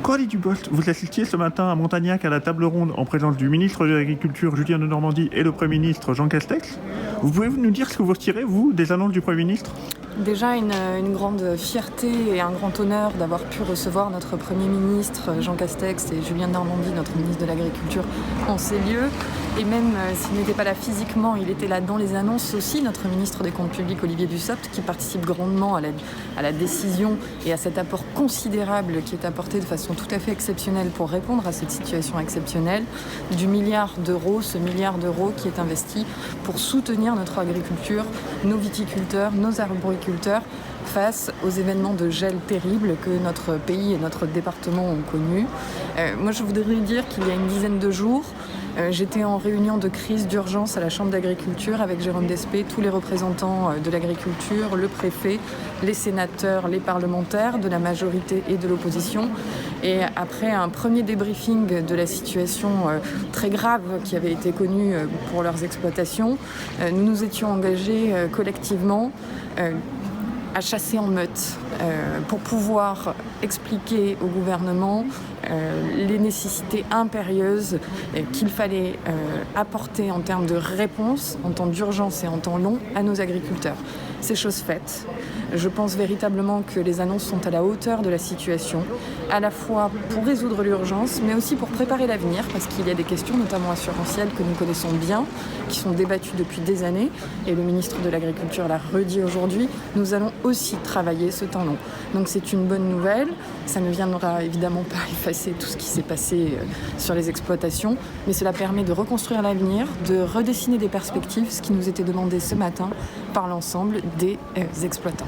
Coralie Dubost, vous assistiez ce matin à Montagnac à la table ronde en présence du ministre de l'Agriculture Julien Denormandie et le Premier ministre Jean Castex. Vous pouvez nous dire ce que vous retirez, vous, des annonces du Premier ministre ? Déjà une grande fierté et un grand honneur d'avoir pu recevoir notre Premier ministre Jean Castex et Julien Denormandie, notre ministre de l'Agriculture, en ces lieux. Et même s'il n'était pas là physiquement, il était là dans les annonces aussi, notre ministre des Comptes publics Olivier Dussopt, qui participe grandement à la décision et à cet apport considérable qui est apporté de façon tout à fait exceptionnelle pour répondre à cette situation exceptionnelle, du milliard d'euros, ce milliard d'euros qui est investi pour soutenir notre agriculture, nos viticulteurs, nos arboriculteurs, face aux événements de gel terribles que notre pays et notre département ont connus. Moi, je voudrais dire qu'il y a une dizaine de jours, j'étais en réunion de crise d'urgence à la Chambre d'agriculture avec Jérôme Despé, tous les représentants de l'agriculture, le préfet, les sénateurs, les parlementaires de la majorité et de l'opposition. Et après un premier débriefing de la situation très grave qui avait été connue pour leurs exploitations, nous nous étions engagés collectivement à chasser en meute pour pouvoir expliquer au gouvernement les nécessités impérieuses qu'il fallait apporter en termes de réponse, en temps d'urgence et en temps long, à nos agriculteurs. C'est chose faite. Je pense véritablement que les annonces sont à la hauteur de la situation, à la fois pour résoudre l'urgence, mais aussi pour préparer l'avenir, parce qu'il y a des questions, notamment assurantielles, que nous connaissons bien, qui sont débattues depuis des années, et le ministre de l'Agriculture l'a redit aujourd'hui, nous allons aussi travailler ce temps long. Donc c'est une bonne nouvelle, ça ne viendra évidemment pas effacer tout ce qui s'est passé sur les exploitations, mais cela permet de reconstruire l'avenir, de redessiner des perspectives, ce qui nous était demandé ce matin par l'ensemble des exploitants.